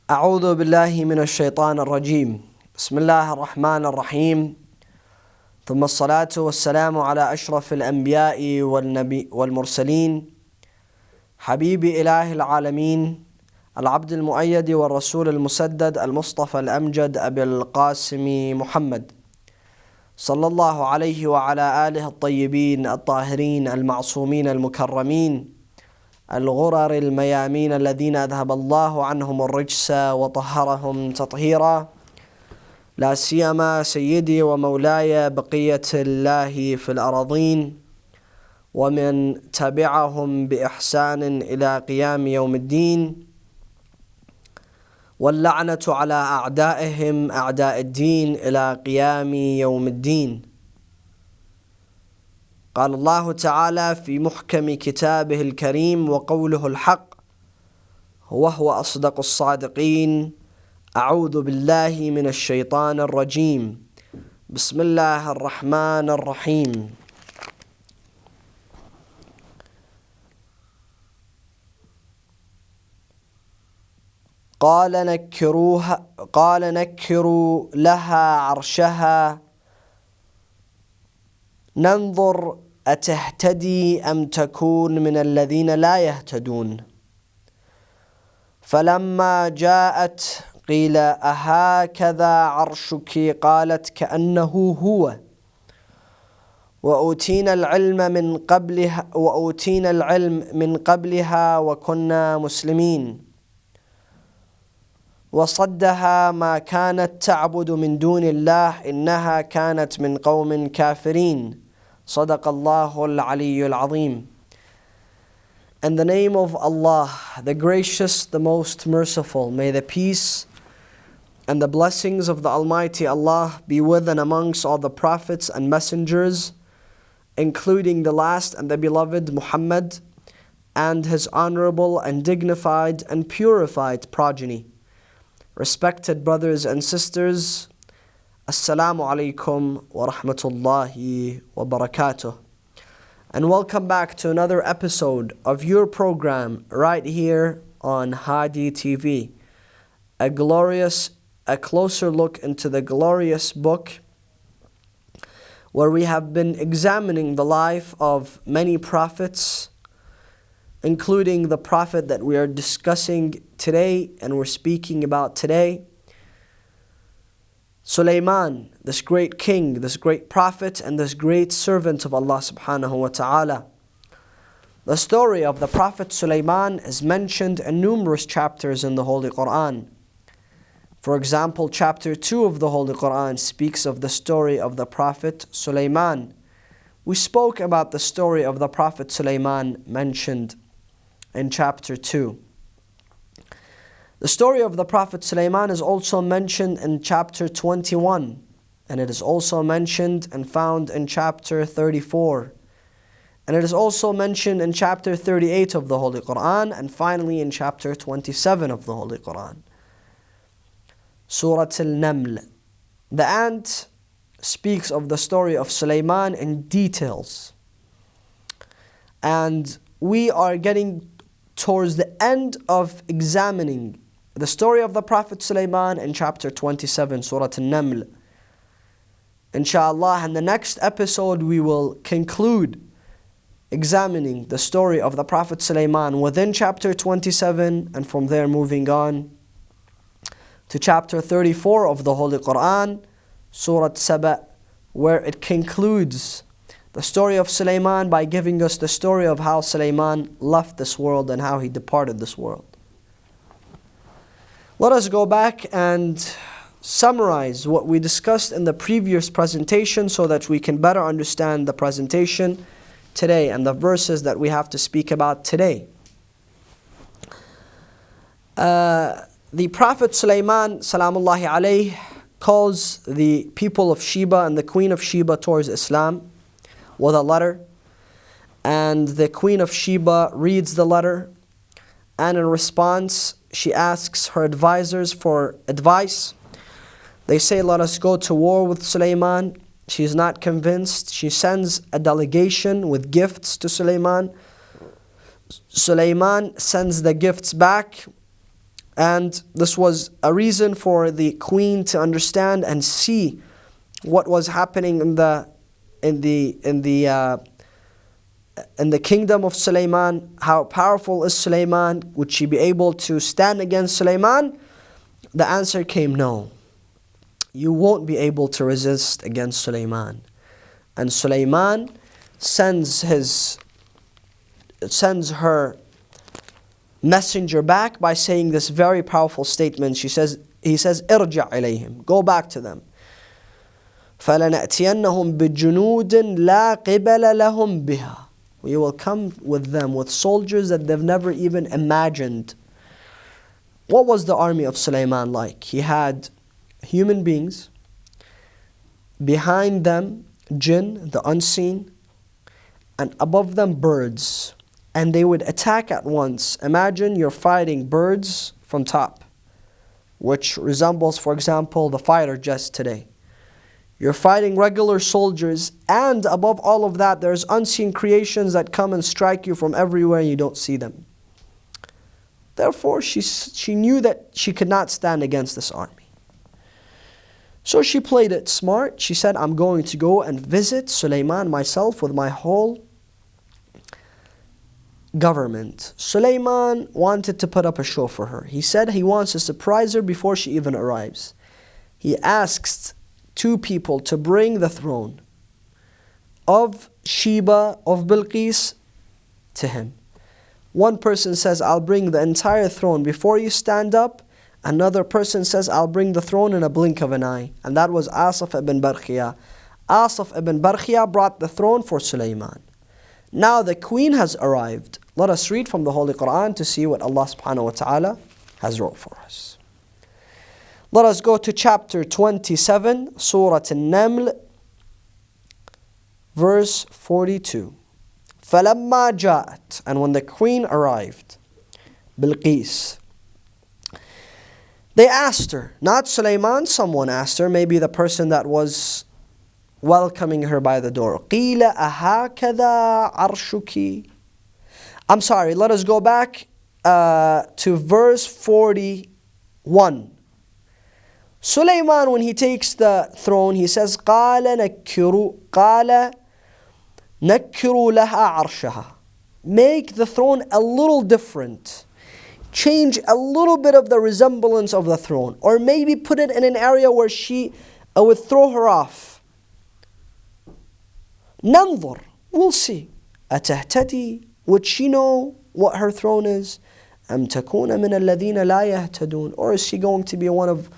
أعوذ بالله من الشيطان الرجيم. بسم الله الرحمن الرحيم. ثم الصلاة والسلام على أشرف الأنبياء والمرسلين حبيب إله العالمين العبد المؤيد والرسول المسدد المصطفى الأمجد أبي القاسم محمد صلى الله عليه وعلى آله الطيبين الطاهرين المعصومين المكرمين الغرر الميامين الذين أذهب الله عنهم الرجس وطهرهم تطهيرا، لا سيما سيدي ومولاي بقية الله في الأراضين ومن تبعهم بإحسان إلى قيام يوم الدين، واللعنة على أعدائهم أعداء الدين إلى قيام يوم الدين. قال الله تعالى في محكم كتابه الكريم وقوله الحق وهو أصدق الصادقين: أعوذ بالله من الشيطان الرجيم. بسم الله الرحمن الرحيم. قال نكروا لها عرشها ننظر أتهتدي أم تكون من الذين لا يهتدون. فلما جاءت قيل أهكذا عرشك؟ قالت كأنه هو. وأوتينا العلم من قبلها وكنا مسلمين. وصدها ما كانت تعبد من دون الله إنها كانت من قوم كافرين. صدق الله العلي العظيم. In the name of Allah, the gracious, the most merciful, may the peace and the blessings of the Almighty Allah be with and amongst all the prophets and messengers, including the last and the beloved Muhammad and his honorable and dignified and purified progeny. Respected brothers and sisters, Assalamu alaikum wa rahmatullahi wa barakatuh. And welcome back to another episode of your program right here on Hadi TV. A closer look into the glorious book where we have been examining the life of many prophets, including the prophet that we are discussing today and we're speaking about today, Sulaiman, this great king, this great prophet, and this great servant of Allah subhanahu wa ta'ala. The story of the Prophet Sulaiman is mentioned in numerous chapters in the Holy Quran. For example, chapter 2 of the Holy Quran speaks of the story of the Prophet Sulaiman. We spoke about the story of the Prophet Sulaiman mentioned in chapter 2. The story of the Prophet Sulaiman is also mentioned in chapter 21, and it is also mentioned and found in chapter 34. And it is also mentioned in chapter 38 of the Holy Quran, and finally in chapter 27 of the Holy Quran. Surah Al-Naml. The ant speaks of the story of Sulaiman in details. And we are getting towards the end of examining the story of the Prophet Sulaiman in chapter 27, Surah Al-Naml. Inshallah, in the next episode we will conclude examining the story of the Prophet Sulaiman within chapter 27, and from there moving on to chapter 34 of the Holy Quran, Surah Saba, where it concludes the story of Sulaiman by giving us the story of how Sulaiman left this world and how he departed this world. Let us go back and summarize what we discussed in the previous presentation so that we can better understand the presentation today and the verses that we have to speak about today. The Prophet Sulaiman, salamullahi alayhi, calls the people of Sheba and the Queen of Sheba towards Islam with a letter, and the Queen of Sheba reads the letter, and in response she asks her advisors for advice. They say, let us go to war with Sulaiman. She is not convinced. She sends a delegation with gifts to Sulaiman. Sulaiman sends the gifts back, And this was a reason for the queen to understand and see what was happening in the kingdom of Sulaiman. How powerful is Sulaiman? Would she be able to stand against Sulaiman? The answer came no. You won't be able to resist against Sulaiman. And Sulaiman sends her messenger back by saying this very powerful statement. He says, "Irja' ilayhim." Go back to them. فَلَنَأْتِيَنَّهُمْ بِجُنُودٍ لَا قِبَلَ لَهُمْ بِهَا. We will come with them with soldiers that they've never even imagined. What was the army of Sulaiman like? He had human beings, behind them jinn, the unseen, and above them birds. And they would attack at once. Imagine you're fighting birds from top, which resembles, for example, the fighter jets today. You're fighting regular soldiers, and above all of that, there's unseen creations that come and strike you from everywhere and you don't see them. Therefore, she knew that she could not stand against this army. So she played it smart. She said, I'm going to go and visit Sulaiman myself with my whole government. Sulaiman wanted to put up a show for her. He said he wants to surprise her before she even arrives. He asked 2 people to bring the throne of Sheba, of Bilqis, to him. One person says, I'll bring the entire throne before you stand up. Another person says, I'll bring the throne in a blink of an eye. And that was Asaf ibn Barkhia. Asaf ibn Barkhia brought the throne for Sulaiman. Now the queen has arrived. Let us read from the Holy Quran to see what Allah subhanahu wa ta'ala has wrote for us. Let us go to chapter 27, Surah An-Naml, verse 42. فَلَمَّا جَاءَتْ. And when the queen arrived, Bilqis, they asked her, not Sulaiman, someone asked her, maybe the person that was welcoming her by the door. قِيلَ أَهَكَذَا عَرْشُكِ. I'm sorry, let us go back to verse 41. Sulaiman, when he takes the throne, he says, قَالَ نَكِّرُوا لَهَا عَرْشَهَا. Make the throne a little different. Change a little bit of the resemblance of the throne. Or maybe put it in an area where she would throw her off. نَنْظُرْ. We'll see. أَتَهْتَدِي. Would she know what her throne is? أَمْ تَكُونَ مِنَ الَّذِينَ لَا يَهْتَدُونَ. Or is she going to be one of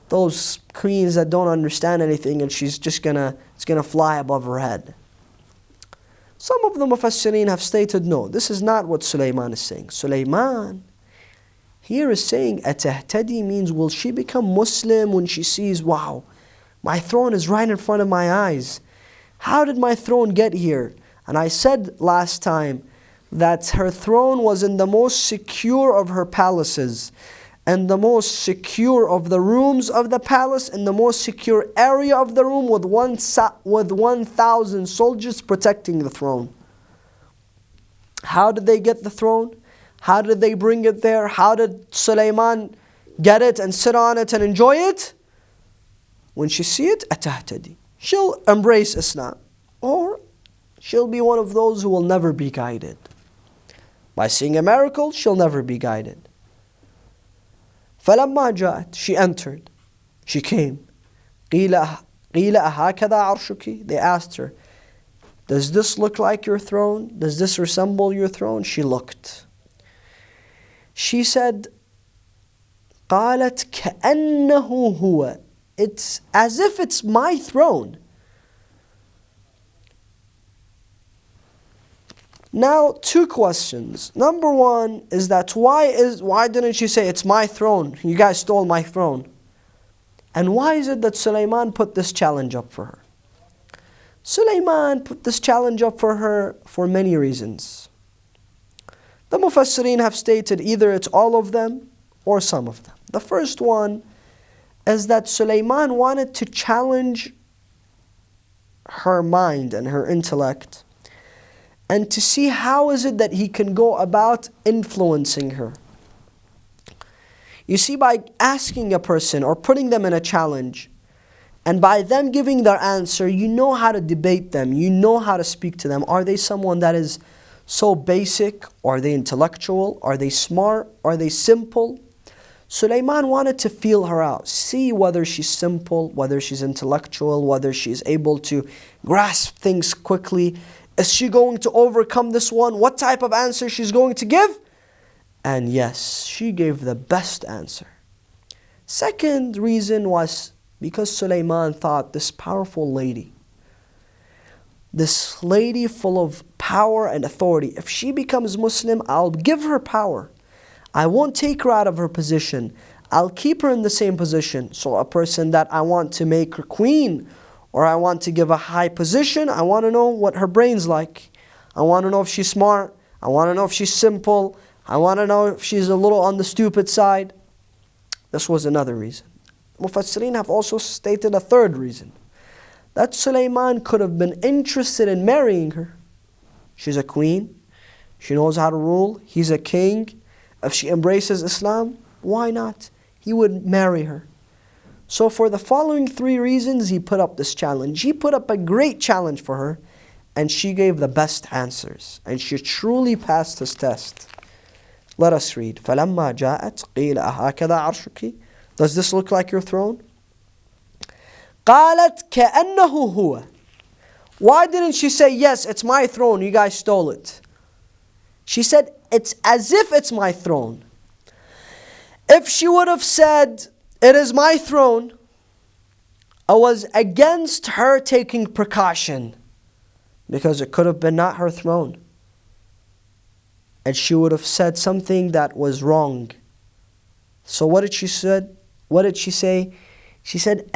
those queens that don't understand anything and she's just it's gonna fly above her head? Some of the Mufassirin have stated, no, this is not what Sulaiman is saying. Sulaiman here is saying, أَتَهْتَدِي means, will she become Muslim when she sees, wow, my throne is right in front of my eyes. How did my throne get here? And I said last time that her throne was in the most secure of her palaces, and the most secure of the rooms of the palace, and the most secure area of the room, with 1,000 soldiers protecting the throne. How did they get the throne? How did they bring it there? How did Sulaiman get it and sit on it and enjoy it? When she see it, أَتَهْتَدِي. She'll embrace Islam. Or she'll be one of those who will never be guided. By seeing a miracle, she'll never be guided. فَلَمَّا جَاءَتْ. She entered. She came. قِيلَ أَهَكَذَا عَرْشُكِ. They asked her, does this look like your throne? Does this resemble your throne? She looked. She said, قَالَتْ كَأَنَّهُ هُوَ. It's as if it's my throne. Now, 2 questions. Number 1 is that why didn't she say, it's my throne? You guys stole my throne. And why is it that Sulaiman put this challenge up for her? Sulaiman put this challenge up for her for many reasons. The Mufassirin have stated either it's all of them or some of them. The first one is that Sulaiman wanted to challenge her mind and her intellect, and to see how is it that he can go about influencing her. You see, by asking a person or putting them in a challenge, and by them giving their answer, you know how to debate them. You know how to speak to them. Are they someone that is so basic? Are they intellectual? Are they smart? Are they simple? Sulaiman wanted to feel her out, see whether she's simple, whether she's intellectual, whether she's able to grasp things quickly. Is she going to overcome this one? What type of answer she's going to give? And yes, she gave the best answer. Second reason was because Sulaiman thought, this powerful lady, this lady full of power and authority, if she becomes Muslim, I'll give her power. I won't take her out of her position. I'll keep her in the same position. So a person that I want to make her queen, or I want to give a high position, I want to know what her brain's like. I want to know if she's smart. I want to know if she's simple. I want to know if she's a little on the stupid side. This was another reason. Mufassirin have also stated a third reason, that Sulaiman could have been interested in marrying her. She's a queen. She knows how to rule. He's a king. If she embraces Islam, why not? He would marry her. So for the following three reasons, he put up this challenge. He put up a great challenge for her, and she gave the best answers. And she truly passed his test. Let us read. فَلَمَّا جَاءَتْ قِيلَ أَهَكَذَا عَرْشُكِ. Does this look like your throne? قَالَتْ كَأَنَّهُ هُوَ. Why didn't she say, yes, it's my throne, you guys stole it? She said, it's as if it's my throne. If she would have said, it is my throne, I was against her taking precaution, because it could have been not her throne. And she would have said something that was wrong. So what did she say? What did she say? She said,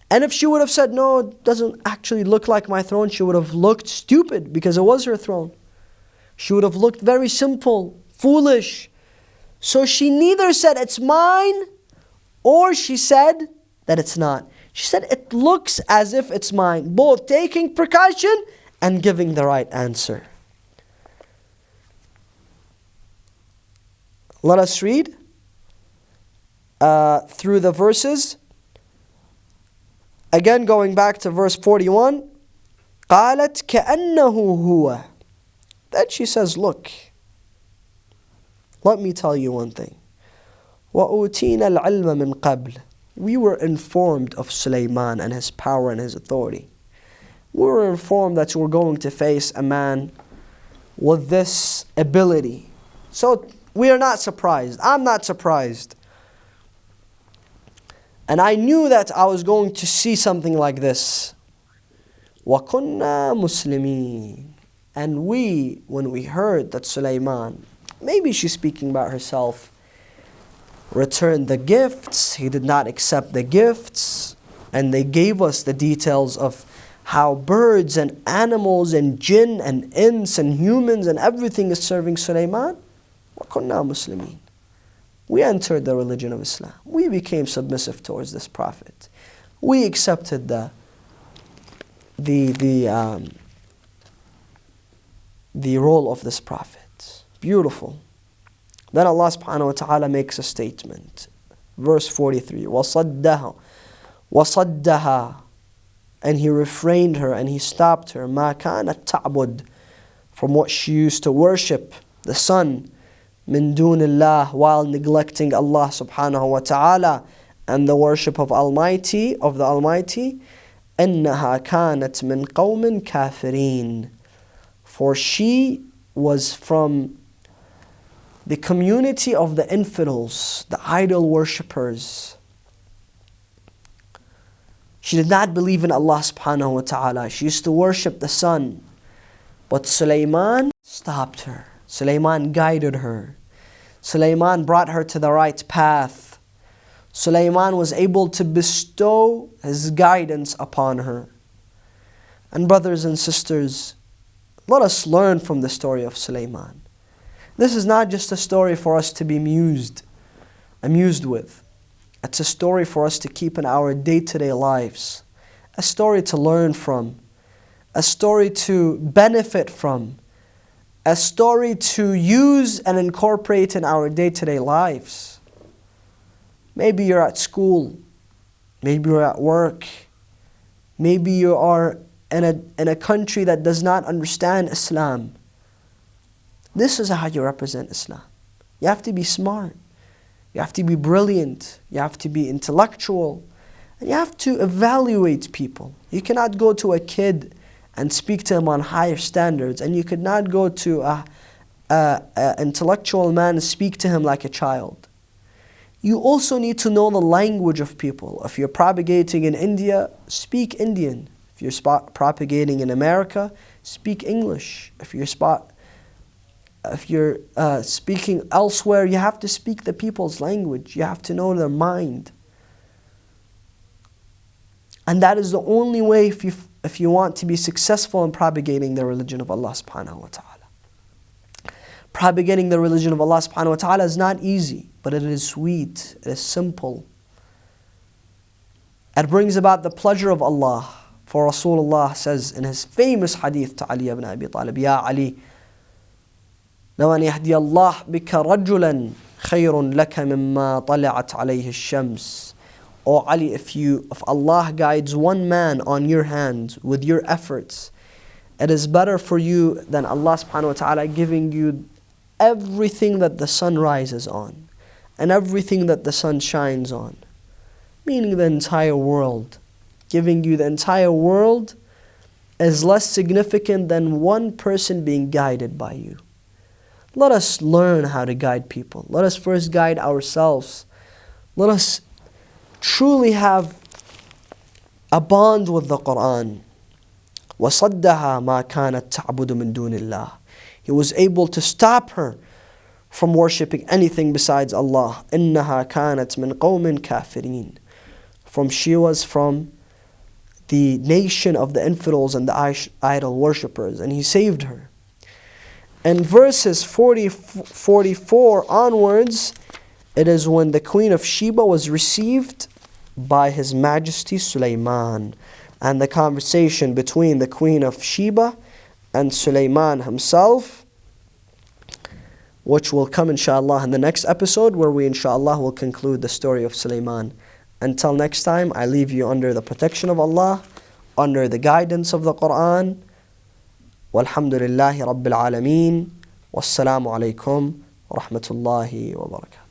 and if she would have said, no, it doesn't actually look like my throne, she would have looked stupid because it was her throne. She would have looked very simple, foolish. So she neither said it's mine, or she said that it's not. She said it looks as if it's mine, both taking precaution and giving the right answer. Let us read through the verses. Again, going back to verse 41. قالت كأنه هو. Then she says, look, let me tell you one thing. وَأُوتِينَا الْعِلْمَ مِنْ قَبْلِ. We were informed of Sulaiman and his power and his authority. We were informed that we're going to face a man with this ability. So we are not surprised. I'm not surprised. And I knew that I was going to see something like this. وَكُنَّا مُسْلِمِينَ. And we, when we heard that Sulaiman, maybe she's speaking about herself, returned the gifts, he did not accept the gifts, and they gave us the details of how birds and animals and jinn and ins and humans and everything is serving Sulaiman. وَكُنَّا مُسْلِمِينَ. We entered the religion of Islam. We became submissive towards this prophet. We accepted the role of this prophet. Beautiful. Then Allah subhanahu wa ta'ala makes a statement. Verse 43. وَصَدَّهَا. And he refrained her and he stopped her. مَا كَانَتْ تَعْبُدْ. From what she used to worship, the sun. مِن دُونِ اللَّهِ. While neglecting Allah subhanahu wa ta'ala and the worship of the Almighty. إِنَّهَا كَانَتْ مِن قَوْمٍ كَافِرِينَ. For she was from the community of the infidels, the idol worshippers. She did not believe in Allah subhanahu wa ta'ala. She used to worship the sun. But Sulaiman stopped her. Sulaiman guided her. Sulaiman brought her to the right path. Sulaiman was able to bestow his guidance upon her. And brothers and sisters, let us learn from the story of Sulaiman. This is not just a story for us to be amused with. It's a story for us to keep in our day-to-day lives. A story to learn from. A story to benefit from. A story to use and incorporate in our day-to-day lives. Maybe you're at school, maybe you're at work, maybe you are in a country that does not understand Islam. This is how you represent Islam. You have to be smart, you have to be brilliant, you have to be intellectual, and you have to evaluate people. You cannot go to a kid and speak to him on higher standards, and you could not go to an intellectual man and speak to him like a child. You also need to know the language of people. If you're propagating in India, speak Indian. If you're propagating in America, speak English. If you're speaking elsewhere, you have to speak the people's language. You have to know their mind. And that is the only way if you want to be successful in propagating the religion of Allah subhanahu wa ta'ala. Propagating the religion of Allah subhanahu wa ta'ala is not easy, but it is sweet, it is simple. It brings about the pleasure of Allah. For Rasulullah says in his famous hadith to Ali ibn Abi Talib, Ya Ali, لو أن يهدي الله بك رجلا خير لك مما طلعت عليه الشمس. O Ali, if Allah guides one man on your hand with your efforts, it is better for you than Allah subhanahu wa ta'ala giving you everything that the sun rises on and everything that the sun shines on. Meaning the entire world. Giving you the entire world is less significant than one person being guided by you. Let us learn how to guide people. Let us first guide ourselves. Let us truly have a bond with the Quran. وَصَدَّهَا مَا كَانَتْ تَعْبُدُ مِن دُونِ اللَّهِ. He was able to stop her from worshipping anything besides Allah. إِنَّهَا كَانَتْ مِن قَوْمٍ كَافِرِينَ. She was from the nation of the infidels and the idol worshippers, and He saved her. In verses 44 onwards, it is when the Queen of Sheba was received by His Majesty Sulaiman, and the conversation between the Queen of Sheba and Sulaiman himself, which will come inshallah in the next episode, where we inshallah will conclude the story of Sulaiman. Until next time, I leave you under the protection of Allah, under the guidance of the Quran. Walhamdulillahi Rabbil Alameen. Wassalamu alaikum wa rahmatullahi wa barakatuh.